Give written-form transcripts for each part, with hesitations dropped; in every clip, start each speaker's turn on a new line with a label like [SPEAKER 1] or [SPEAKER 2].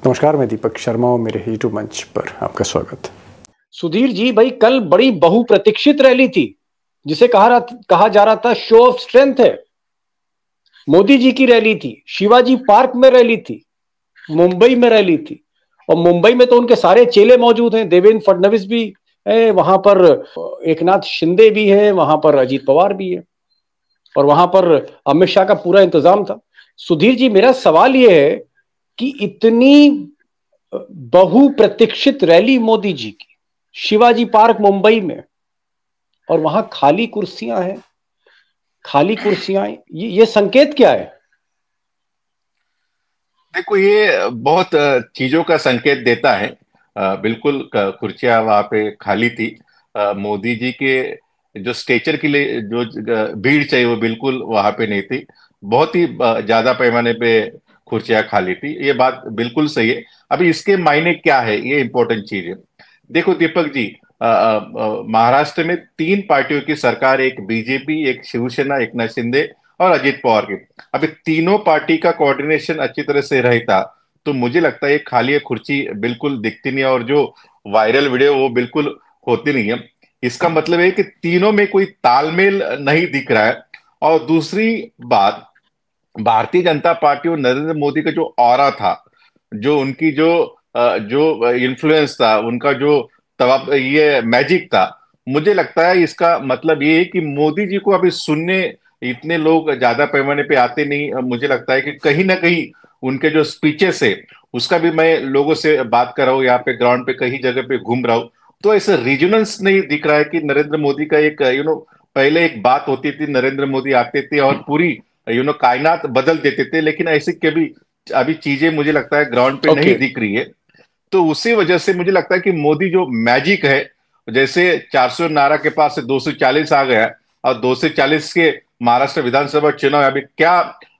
[SPEAKER 1] नमस्कार, मैं दीपक शर्मा और मेरे यूट्यूब मंच पर आपका स्वागत।
[SPEAKER 2] सुधीर जी भाई, कल बड़ी बहुप्रतीक्षित रैली थी जिसे कहा जा रहा था शो ऑफ स्ट्रेंथ है। मोदी जी की रैली थी, शिवाजी पार्क में रैली थी, मुंबई में रैली थी। और मुंबई में तो उनके सारे चेले मौजूद हैं, देवेंद्र फडणवीस भी है वहां पर, एकनाथ शिंदे भी है वहां पर, अजीत पवार भी है, और वहां पर अमित शाह का पूरा इंतजाम था। सुधीर जी, मेरा सवाल यह है कि इतनी बहुप्रतीक्षित रैली मोदी जी की शिवाजी पार्क मुंबई में, और वहां खाली कुर्सियां हैं, खाली कुर्सियां, ये संकेत क्या है?
[SPEAKER 3] देखो, ये बहुत चीजों का संकेत देता है। बिल्कुल कुर्सियां वहां पे खाली थी। मोदी जी के जो स्टेचर के लिए जो भीड़ चाहिए वो बिल्कुल वहां पे नहीं थी। बहुत ही ज्यादा पैमाने पे कुर्सियां खाली थी, ये बात बिल्कुल सही है। अभी इसके मायने क्या है, ये इंपॉर्टेंट चीज है। देखो दीपक जी, महाराष्ट्र में तीन पार्टियों की सरकार, एक बीजेपी, एक शिवसेना, एकनाथ शिंदे और अजीत पवार की। अभी तीनों पार्टी का कोऑर्डिनेशन अच्छी तरह से रहता तो मुझे लगता है ये खाली कुर्सी बिल्कुल दिखती नहीं है, और जो वायरल वीडियो वो बिल्कुल होती नहीं है। इसका मतलब है कि तीनों में कोई तालमेल नहीं दिख रहा है। और दूसरी बात, भारतीय जनता पार्टी और नरेंद्र मोदी का जो ऑरा था, जो उनकी जो इन्फ्लुएंस था, उनका जो तब ये मैजिक था, मुझे लगता है इसका मतलब ये है कि मोदी जी को अभी सुनने इतने लोग ज्यादा पैमाने पे आते नहीं। मुझे लगता है कि कहीं ना कहीं उनके जो स्पीचेस है, उसका भी मैं लोगों से बात कर रहा हूँ, यहाँ पे ग्राउंड पे कई जगह पे घूम रहा हूँ, तो ऐसा रीजनल्स नहीं दिख रहा है कि नरेंद्र मोदी का एक पहले एक बात होती थी, नरेंद्र मोदी आते थे और पूरी कायनात बदल देते थे, लेकिन ऐसे कभी अभी चीजें मुझे लगता है ग्राउंड पे नहीं दिख रही है। तो उसी वजह से मुझे लगता है कि मोदी जो मैजिक है, जैसे 400 नारा के पास से 240 आ गया, और 240 के महाराष्ट्र विधानसभा चुनाव अभी क्या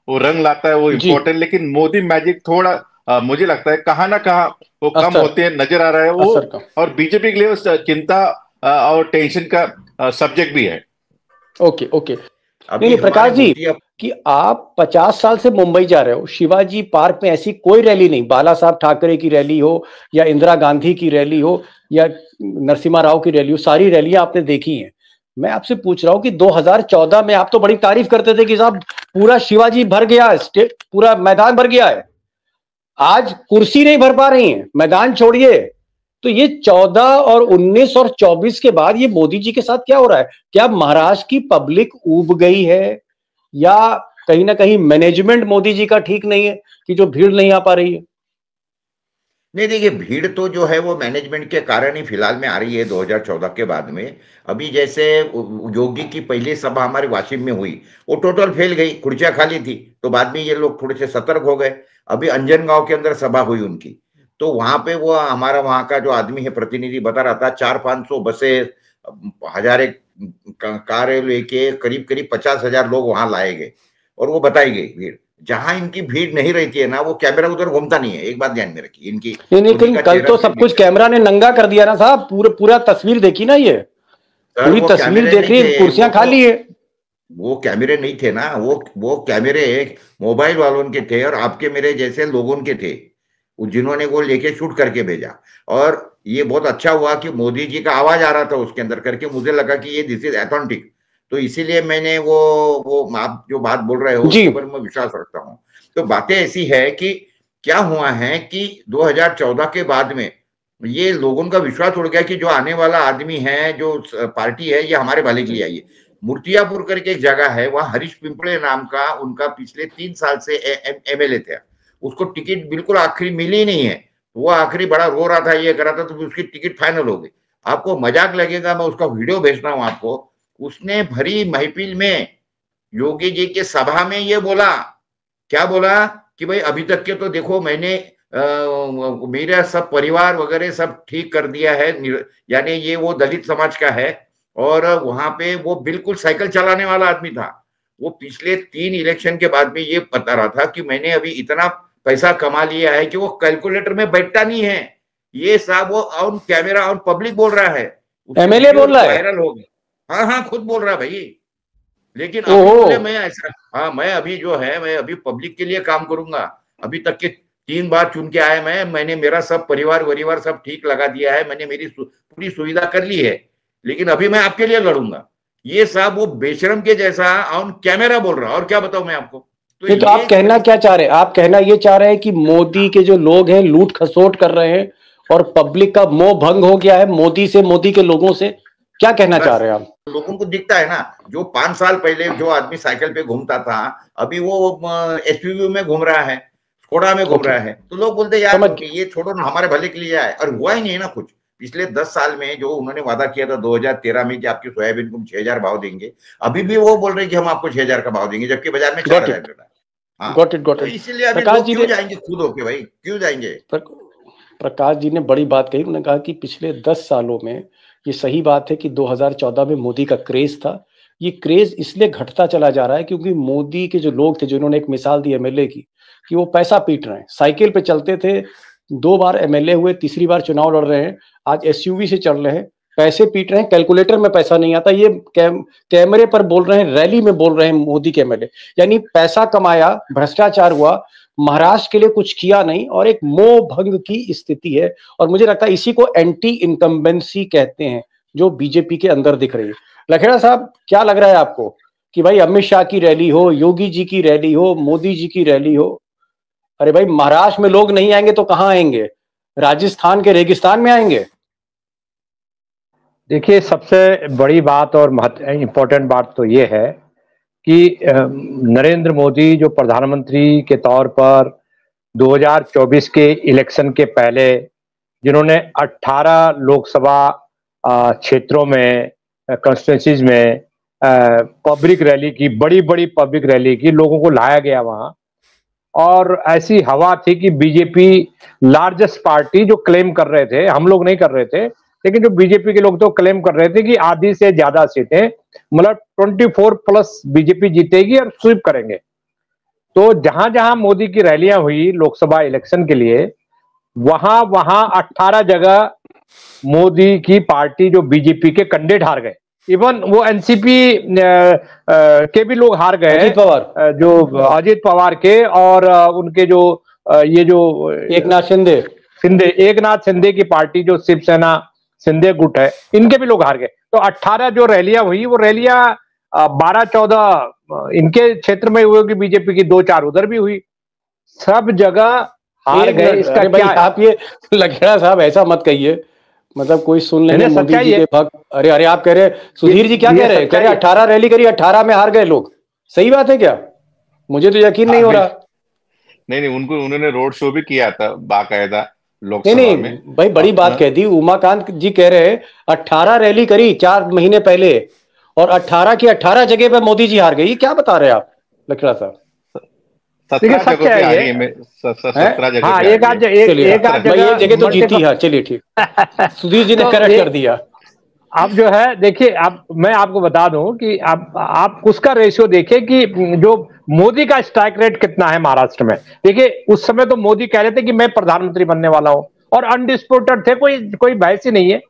[SPEAKER 3] वो रंग लाता है वो इम्पोर्टेंट, लेकिन मोदी मैजिक थोड़ा मुझे लगता है कहाँ ना कहाँ वो कम होते हैं नजर आ रहा है वो। और बीजेपी के लिए चिंता और टेंशन का सब्जेक्ट भी है।
[SPEAKER 2] Okay okay. नहीं प्रकाश जी, कि आप 50 साल से मुंबई जा रहे हो, शिवाजी पार्क में ऐसी कोई रैली नहीं, बाला साहब ठाकरे की रैली हो या इंदिरा गांधी की रैली हो या नरसिम्हा राव की रैली हो, सारी रैलियां आपने देखी हैं। मैं आपसे पूछ रहा हूं कि 2014 में आप तो बड़ी तारीफ करते थे कि साहब पूरा शिवाजी भर गया है, पूरा मैदान भर गया है। आज कुर्सी नहीं भर पा रही है, मैदान छोड़िए। तो ये 14 और 19 और 24 के बाद ये मोदी जी के साथ क्या हो रहा है? क्या महाराष्ट्र की पब्लिक ऊब गई है, या कहीं ना कहीं मैनेजमेंट मोदी जी का ठीक नहीं है कि जो भीड़ नहीं आ पा रही है?
[SPEAKER 4] नहीं, देखिए, भीड़ तो जो है वो मैनेजमेंट के कारण ही फिलहाल में आ रही है 2014 के बाद में। अभी जैसे योगी की पहली सभा हमारे वाशिम में हुई, वो टोटल फेल गई, कुर्सियां खाली थी, तो बाद में ये लोग थोड़े से सतर्क हो गए। अभी अंजनगांव के अंदर सभा हुई उनकी, तो वहां पे वो हमारा वहां का जो आदमी है, प्रतिनिधि बता रहा था, 400-500 बसें, हजारे कारें लेके करीब करीब 50,000 लोग वहां लाए गए, और वो बताई गई भीड़। जहां इनकी भीड़ नहीं रहती है ना, वो कैमरा उधर घूमता नहीं है, एक बात ध्यान में रखिए इनकी।
[SPEAKER 2] नहीं, कल तो सब कुछ कैमरा ने नंगा कर दिया ना साहब, पूरा तस्वीर देखी ना, ये पूरी तस्वीर देखी, कुर्सियां खाली है।
[SPEAKER 4] वो कैमरे नहीं थे ना, वो कैमरे मोबाइल वालों के थे और आपके मेरे जैसे लोगों के थे, जिन्होंने वो लेके शूट करके भेजा। और ये बहुत अच्छा हुआ कि मोदी जी का आवाज आ रहा था उसके अंदर करके, मुझे लगा कि ये दिस इज ऑथेंटिक, तो इसीलिए मैंने वो आप जो बात बोल रहे हो उसके ऊपर मैं विश्वास रखता हूँ। तो बातें ऐसी है कि क्या हुआ है कि 2014 के बाद में ये लोगों का विश्वास उड़ गया कि जो आने वाला आदमी है, जो पार्टी है, ये हमारे भले के लिए आई है। मूर्तियापुर करके एक जगह है, वहां हरीश पिंपळे नाम का उनका पिछले 3 साल से एमएलए थे, उसको टिकट बिल्कुल आखिरी मिली नहीं है, वो आखिरी बड़ा रो रहा था, ये कर रहा था, तो उसकी टिकट फाइनल हो गई। आपको मजाक लगेगा, मैं उसका वीडियो भेजना हूं आपको। उसने भरी महफिल में योगी जी के सभा में ये बोला, क्या बोला कि भाई अभी तक के तो देखो मैंने मेरा सब परिवार वगैरह सब ठीक कर दिया है, यानी ये वो दलित समाज का है, और वहां पे वो बिल्कुल साइकिल चलाने वाला आदमी था। वो पिछले 3 इलेक्शन के बाद में ये बता रहा था कि मैंने अभी इतना पैसा कमा लिया है कि वो कैलकुलेटर में बैठता नहीं है। ये साहब वो ऑन कैमरा ऑन पब्लिक बोल रहा है,
[SPEAKER 2] एमएलए बोल रहा है,
[SPEAKER 4] वायरल हो गया। हाँ, खुद बोल रहा है भाई। लेकिन अभी बोले मैं ऐसा, हाँ, मैं अभी जो है, मैं अभी पब्लिक के लिए काम करूंगा। अभी तक के 3 बार चुन के आया मैंने मेरा सब परिवार सब ठीक लगा दिया है, मैंने मेरी पूरी सुविधा कर ली है, लेकिन अभी मैं आपके लिए लड़ूंगा। ये साहब वो बेशरम के जैसा ऑन कैमरा बोल रहा, और क्या बताऊं मैं आपको।
[SPEAKER 2] तो आप कहना क्या चाह रहे हैं? आप कहना ये चाह रहे हैं कि मोदी के जो लोग हैं लूट खसोट कर रहे हैं और पब्लिक का मोह भंग हो गया है मोदी से, मोदी के लोगों से, क्या कहना चाह रहे हैं आप?
[SPEAKER 4] लोगों को दिखता है ना, जो 5 साल पहले जो आदमी साइकिल पे घूमता था, अभी वो एसयूवी में घूम रहा है, स्कोडा में घूम रहा है, तो लोग बोलते यार ये छोड़ो ना, हमारे भले के लिए आए। और हुआ ही नहीं है ना कुछ। पिछले 10 साल में जो उन्होंने वादा किया था 2013 में कि आपकी सोयाबीन को हम 6,000 भाव देंगे, अभी भी वो बोल रहे हैं कि हम आपको 6,000 का भाव देंगे, जबकि बाजार में 4,000 मिल रहा है।
[SPEAKER 2] Got it.
[SPEAKER 4] तो इसीलिए अभी लोग क्यों जाएंगे खुद होके भाई, क्यों जाएंगे?
[SPEAKER 2] प्रकाश जी ने बड़ी बात कही। उन्होंने कहा कि पिछले 10 सालों में, ये सही बात है कि 2014 में मोदी का क्रेज था, ये क्रेज इसलिए घटता चला जा रहा है क्योंकि मोदी के जो लोग थे, जिन्होंने एक मिसाल दी एमएलए की कि वो पैसा पीट रहे हैं, साइकिल पे चलते थे, 2 बार एमएलए हुए, तीसरी बार चुनाव लड़ रहे हैं, आज एसयूवी से चल रहे हैं, पैसे पीट रहे हैं, कैलकुलेटर में पैसा नहीं आता, ये कैमरे पर बोल रहे हैं, रैली में बोल रहे हैं मोदी के एमएलए। यानी पैसा कमाया, भ्रष्टाचार हुआ, महाराष्ट्र के लिए कुछ किया नहीं, और एक मोह भंग की स्थिति है। और मुझे लगता है इसी को एंटी इनकम्बेंसी कहते हैं, जो बीजेपी के अंदर दिख रही है। लखेड़ा साहब, क्या लग रहा है आपको कि भाई अमित शाह की रैली हो, योगी जी की रैली हो, मोदी जी की रैली हो, अरे भाई महाराष्ट्र में लोग नहीं आएंगे तो कहां आएंगे? राजस्थान के रेगिस्तान में आएंगे?
[SPEAKER 5] देखिए, सबसे बड़ी बात और इम्पोर्टेंट बात तो ये है कि नरेंद्र मोदी जो प्रधानमंत्री के तौर पर 2024 के इलेक्शन के पहले जिन्होंने 18 लोकसभा क्षेत्रों में, कंस्टिट्यूंसीज में पब्लिक रैली की, बड़ी बड़ी पब्लिक रैली की, लोगों को लाया गया वहां, और ऐसी हवा थी कि बीजेपी लार्जेस्ट पार्टी, जो क्लेम कर रहे थे, हम लोग नहीं कर रहे थे, लेकिन जो बीजेपी के लोग तो क्लेम कर रहे थे कि आधी से ज्यादा सीटें, मतलब 24+ बीजेपी जीतेगी और स्वीप करेंगे। तो जहां जहां मोदी की रैलियां हुई लोकसभा इलेक्शन के लिए, वहां वहां 18 जगह मोदी की पार्टी, जो बीजेपी के कैंडिडेट, हार गए। इवन वो एनसीपी के भी लोग हार गए,
[SPEAKER 2] अजीत पवार,
[SPEAKER 5] जो अजीत पवार के, और उनके जो ये जो
[SPEAKER 2] एकनाथ शिंदे की पार्टी, जो शिवसेना शिंदे गुट है, इनके भी लोग हार गए। तो 18 जो रैलियां हुई, वो रैलियां 12-14 इनके क्षेत्र में हुई, बीजेपी की 2-4 उधर भी हुई, सब जगह हार गए। इसका क्या है? आप ये लखेड़ा साहब ऐसा मत कहिए, मतलब कोई सुन लेंगे मोदी जी के भक्त। अरे आप कह रहे, सुधीर जी क्या कह रहे हैं? कह रहे 18 रैली करी, 18 में हार गए लोग। सही बात है क्या? मुझे तो यकीन नहीं हो रहा।
[SPEAKER 3] नहीं, उन्होंने रोड शो भी किया था बाकायदा लोकसभा में।
[SPEAKER 2] भाई बड़ी बात कह दी। उमाकांत जी कह रहे 18 रैली करी 4 महीने पहले, और 18 की 18 जगह पे मोदी जी हार गए। ये क्या बता रहे हैं आप लखेड़ा साहब?
[SPEAKER 3] 17 जगह पे हारी है। 17 जगह।
[SPEAKER 5] हाँ, एक आध
[SPEAKER 2] जगह तो जीती है। चलिए ठीक, सुधीर जी ने करेक्ट कर दिया।
[SPEAKER 5] अब जो है, देखिए, अब मैं आपको बता दूं कि आप उसका रेशियो देखिए कि जो मोदी का स्ट्राइक रेट कितना है महाराष्ट्र में। देखिए, उस समय तो मोदी कह रहे थे कि मैं प्रधानमंत्री बनने वाला हूं, और अनडिस्प्यूटेड थे, कोई बहस ही नहीं है।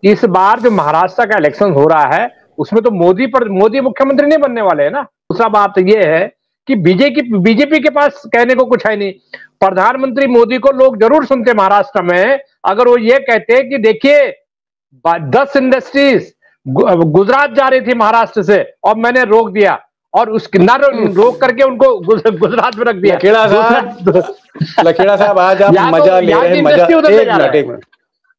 [SPEAKER 5] इस बार जो महाराष्ट्र का इलेक्शन हो रहा है, उसमें तो मोदी मुख्यमंत्री नहीं बनने वाले हैं ना। दूसरा बात यह है कि बीजेपी के पास कहने को कुछ है नहीं। प्रधानमंत्री मोदी को लोग जरूर सुनते महाराष्ट्र में, अगर वो ये कहते कि देखिए 10 इंडस्ट्रीज गुजरात जा रही थी महाराष्ट्र से, और मैंने रोक दिया, और उसके ना रोक करके उनको गुजरात में रख दिया।
[SPEAKER 2] लखेड़ा साहब आज आप मजा ले रहे हैं। एक मिनट,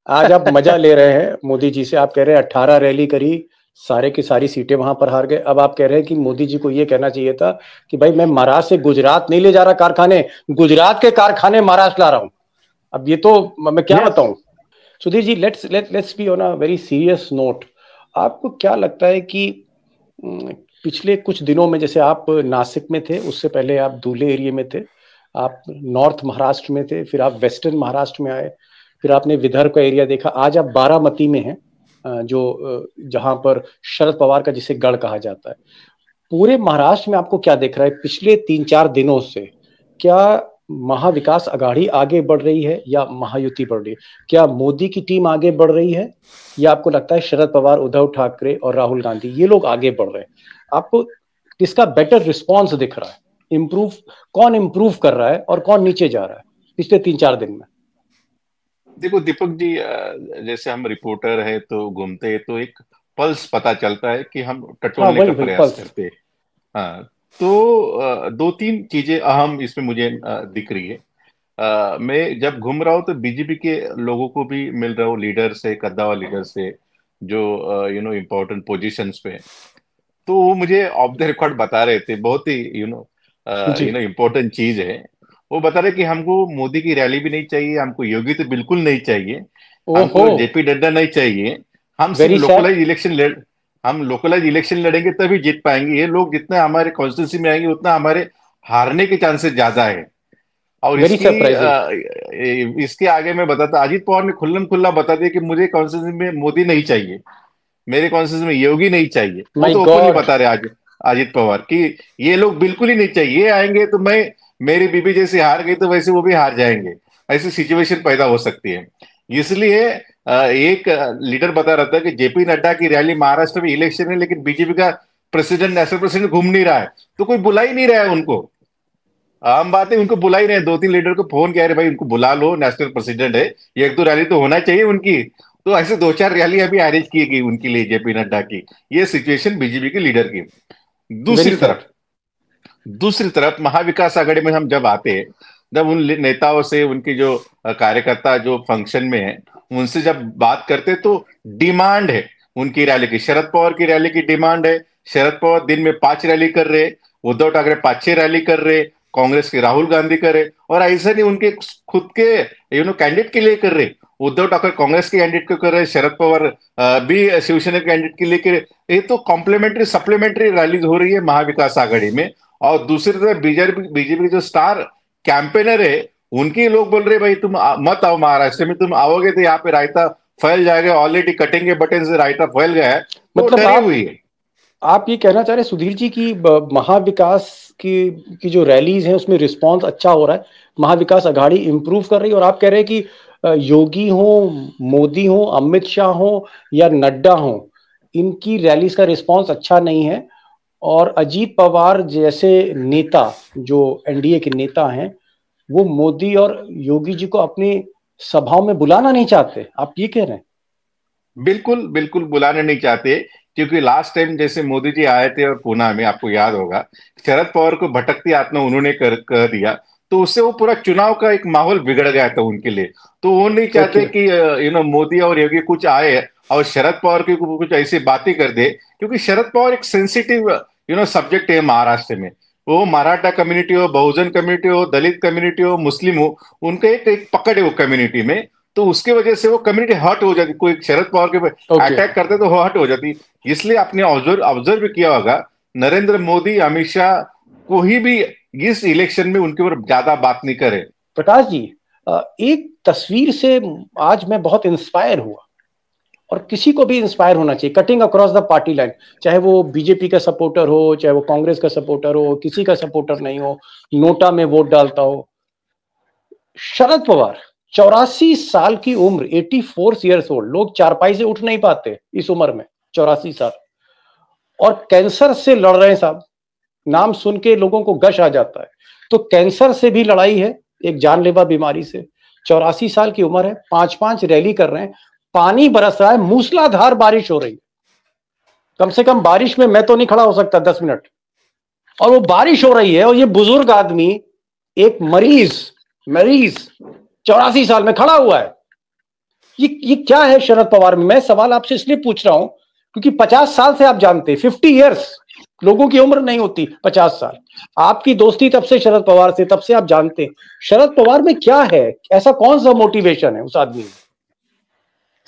[SPEAKER 2] आज आप मजा ले रहे हैं मोदी जी से। आप कह रहे हैं 18 रैली करी, सारे की सारी सीटें वहां पर हार गए। अब आप कह रहे हैं कि मोदी जी को ये कहना चाहिए था कि भाई मैं महाराष्ट्र से गुजरात नहीं ले जा रहा कारखाने, गुजरात के कारखाने महाराष्ट्र ला रहा हूं। अब ये तो मैं क्या बताऊं। Sudhir ji, let's be on a very serious note. आपको क्या लगता है कि पिछले कुछ दिनों में, जैसे आप नासिक में थे, उससे पहले आप धुले एरिया में थे, आप नॉर्थ महाराष्ट्र में थे, फिर आप वेस्टर्न महाराष्ट्र में आए, फिर आपने विदर्भ का एरिया देखा, आज आप बारामती में हैं, जो जहां पर शरद पवार का जिसे गढ़ कहा जाता है। पूरे महाराष्ट्र में आपको क्या दिख रहा है पिछले 3-4 दिनों से? क्या महाविकास अघाड़ी आगे बढ़ रही है या महायुति बढ़ रही है? क्या मोदी की टीम आगे बढ़ रही है, या आपको लगता है शरद पवार, उद्धव ठाकरे और राहुल गांधी ये लोग आगे बढ़ रहे हैं? आपको किसका बेटर रिस्पॉन्स दिख रहा है? कौन इम्प्रूव कर रहा है और कौन नीचे जा रहा है? पिछले 3-4 दिन में?
[SPEAKER 3] देखो दीपक जी, जैसे हम रिपोर्टर है तो घूमते हैं तो एक पल्स पता चलता है कि हम टटोलने
[SPEAKER 2] वही
[SPEAKER 3] का
[SPEAKER 2] वही
[SPEAKER 3] प्रयास
[SPEAKER 2] पल्स।
[SPEAKER 3] करते हैं। हाँ, तो दो तीन चीजें अहम इसमें मुझे दिख रही है। मैं जब घूम रहा हूँ तो बीजेपी के लोगों को भी मिल रहा हूँ, लीडर से, कद्दावर लीडर से, जो इम्पोर्टेंट पोजीशंस पे हैं। तो वो मुझे ऑफ द रिकॉर्ड बता रहे थे, बहुत ही
[SPEAKER 2] जी।
[SPEAKER 3] इम्पोर्टेंट चीज है। वो बता रहे कि हमको मोदी की रैली भी नहीं चाहिए, हमको योगी तो बिल्कुल नहीं चाहिए,
[SPEAKER 2] ओहो,
[SPEAKER 3] हमको जेपी नड्डा नहीं चाहिए। हम सिर्फ
[SPEAKER 2] वेरी सैड।
[SPEAKER 3] लोकलाइज इलेक्शन हम लोकलाइज इलेक्शन लड़ेंगे तभी जीत पाएंगे। ये लोग जितना हमारे कॉन्स्टिट्यूंसी में आएंगे उतना हमारे हारने के चांसेस ज्यादा है। और
[SPEAKER 2] वेरी सरप्राइजिंग।
[SPEAKER 3] इसके आगे मैं बताता, अजीत पवार ने खुल्लम खुल्ला बता दिया कि मुझे कॉन्स्टिट्यूंसी में मोदी नहीं चाहिए, मेरे कॉन्स्टिट्यूंसी में योगी नहीं चाहिए। वो
[SPEAKER 2] माय
[SPEAKER 3] तो ओपनली
[SPEAKER 2] गॉड।
[SPEAKER 3] बता रहे आज अजीत पवार कि ये लोग बिल्कुल ही नहीं चाहिए, ये आएंगे तो मैं, मेरी बीबी जैसे हार गई तो वैसे वो भी हार जाएंगे, ऐसी सिचुएशन पैदा हो सकती है। इसलिए एक लीडर बता रहा था कि जेपी नड्डा की रैली महाराष्ट्र में इलेक्शन है लेकिन बीजेपी का प्रेसिडेंट, नेशनल प्रेसिडेंट घूम नहीं रहा है, तो कोई बुला ही नहीं रहा है उनको। आम बात है, उनको बुला ही रहे हैं। 2-3 लीडर को फोन किया, भाई उनको बुला लो, नेशनल प्रेसिडेंट है, ये एक दो रैली तो होना चाहिए उनकी। तो ऐसे 2-4 रैली अभी अरेंज की गई उनके लिए, जेपी नड्डा की। ये सिचुएशन बीजेपी के लीडर की।
[SPEAKER 2] वेरी
[SPEAKER 3] दूसरी
[SPEAKER 2] सैड।
[SPEAKER 3] तरफ दूसरी तरफ महाविकास आघाड़ी में हम जब आते हैं, जब उन नेताओं से, उनके जो कार्यकर्ता जो फंक्शन में है, उनसे जब बात करते तो डिमांड है उनकी रैली की, शरद पवार की रैली की डिमांड है। शरद पवार दिन में 5 रैली कर रहे, उद्धव ठाकरे 5-6 रैली कर रहे, कांग्रेस के राहुल गांधी कर रहे, और ऐसा नहीं उनके खुद के कैंडिडेट के लिए कर रहे। उद्धव ठाकरे कांग्रेस के कैंडिडेट को कर रहे, शरद पवार भी शिवसेना कैंडिडेट के लिए कर रहे। ये तो कॉम्प्लीमेंट्री सप्लीमेंट्री रैलीज हो रही है महाविकास आघाड़ी में। और दूसरी तरफ बीजेपी के जो स्टार कैंपेनर है, उनके लोग बोल रहे भाई तुम मत आओ महाराष्ट्र में, तुम आओगे तो यहाँ पे रायता फैल जाएगा, ऑलरेडी कटेंगे बटन से रायता फैल गया है, तो
[SPEAKER 2] मतलब
[SPEAKER 3] डरी हुई है।
[SPEAKER 2] आप ये कहना चाह रहे सुधीर जी की महाविकास की जो रैलीज हैं उसमें रिस्पांस अच्छा हो रहा है, महाविकास आघाड़ी इंप्रूव कर रही है, और आप कह रहे हैं कि योगी हो, मोदी हो, अमित शाह हो या नड्डा हो, इनकी रैलीज का रिस्पांस अच्छा नहीं है, और अजीत पवार जैसे नेता जो एनडीए के नेता हैं वो मोदी और योगी जी को अपनी सभाओं में बुलाना नहीं चाहते, आप ये कह रहे हैं?
[SPEAKER 3] बिल्कुल बिल्कुल बुलाने नहीं चाहते, क्योंकि लास्ट टाइम जैसे मोदी जी आए थे और पूना में, आपको याद होगा, शरद पवार को भटकती आत्मा उन्होंने कर दिया, तो उससे वो पूरा चुनाव का एक माहौल बिगड़ गया था उनके लिए। तो वो नहीं चाहते कि मोदी और योगी कुछ आए और शरद पवार की कुछ ऐसी बातें कर दे, क्योंकि शरद पवार एक सेंसिटिव सब्जेक्ट है महाराष्ट्र में। वो मराठा कम्युनिटी हो, बहुजन कम्युनिटी हो, दलित कम्युनिटी हो, मुस्लिम हो, उनका एक पकड़ है वो कम्युनिटी में। तो उसके वजह से वो कम्युनिटी हर्ट हो जाती, कोई शरद पवार के अटैक करते तो वो हर्ट हो जाती। इसलिए आपने ऑब्जर्व किया होगा, नरेंद्र मोदी, अमित शाह कोई भी इस इलेक्शन में उनके ऊपर ज्यादा बात नहीं करे।
[SPEAKER 2] प्रकाश जी, एक तस्वीर से आज मैं बहुत इंस्पायर हुआ, और किसी को भी इंस्पायर होना चाहिए, cutting across the party line, चाहे वो बीजेपी का सपोर्टर हो, चाहे वो कांग्रेस का सपोर्टर हो, किसी का सपोर्टर नहीं हो, नोटा में वोट डालता हो। शरद पवार 84 साल की उम्र, 84 ईयर्स ओल्ड, लोग चारपाई से उठ नहीं पाते इस उम्र में, 84 साल, और कैंसर से लड़ रहे हैं साहब। नाम सुन के लोगों को गश आ जाता है। तो कैंसर से भी लड़ाई है, एक जानलेवा बीमारी से। 84 साल की उम्र है, 5-5 रैली कर रहे हैं, पानी बरस रहा है, मूसलाधार बारिश हो रही है। कम से कम बारिश में मैं तो नहीं खड़ा हो सकता 10 मिनट, और वो बारिश हो रही है, और ये बुजुर्ग आदमी, एक मरीज 84 साल में खड़ा हुआ है। ये क्या है शरद पवार में? मैं सवाल आपसे इसलिए पूछ रहा हूं क्योंकि 50 साल से आप जानते हैं, 50 इयर्स, लोगों की उम्र नहीं होती 50 साल। आपकी दोस्ती तब से शरद पवार से, तब से आप जानते हैं। शरद पवार में क्या है, ऐसा कौन सा मोटिवेशन है उस आदमी में?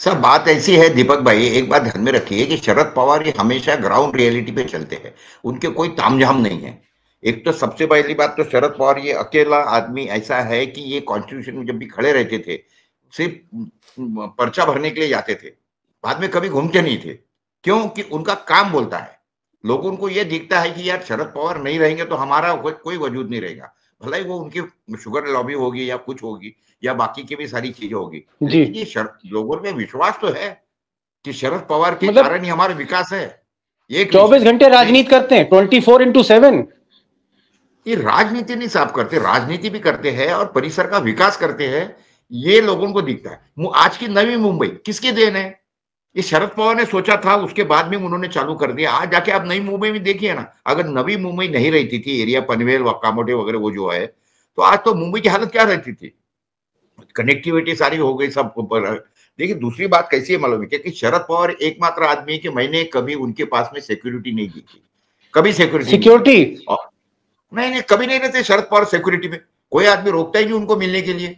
[SPEAKER 4] सर बात ऐसी है दीपक भाई, एक बात ध्यान में रखिए कि शरद पवार ये हमेशा ग्राउंड रियलिटी पे चलते हैं, उनके कोई तामझाम नहीं है। एक तो सबसे पहली बात तो शरद पवार ये अकेला आदमी ऐसा है कि ये कॉन्स्टिट्यूशन में जब भी खड़े रहते थे सिर्फ पर्चा भरने के लिए जाते थे, बाद में कभी घूमते नहीं थे, क्योंकि उनका काम बोलता है। लोगों को ये दिखता है कि यार शरद पवार नहीं रहेंगे तो हमारा कोई वजूद नहीं रहेगा, भले ही वो उनकी शुगर लॉबी होगी या कुछ होगी या बाकी की भी सारी चीजें होगी, लेकिन ये लोगों में विश्वास तो है कि शरद पवार के कारण ही हमारा विकास है।
[SPEAKER 2] 24 घंटे राजनीति करते हैं, 24x7।
[SPEAKER 4] ये राजनीति नहीं साफ करते, राजनीति भी करते हैं और परिसर का विकास करते हैं, ये लोगों को दिखता है। आज की नवी मुंबई किसकी देन है? ये शरद पवार ने सोचा था, उसके बाद में उन्होंने चालू कर दिया। आज जाके आप नई मुंबई में देखिए ना, अगर नवी मुंबई नहीं रहती थी, एरिया पनवेल व कामोटे वगैरह वो जो है, तो आज तो मुंबई की हालत क्या रहती थी? कनेक्टिविटी सारी हो गई सब ऊपर। देखिए दूसरी बात कैसी है मालूम है कि शरद पवार एकमात्र आदमी है कि मैंने कभी उनके पास में सिक्योरिटी नहीं दी थी, कभी सिक्योरिटी नहीं, कभी नहीं रहते शरद पवार सिक्योरिटी में, कोई आदमी रोकता ही नहीं उनको मिलने के लिए।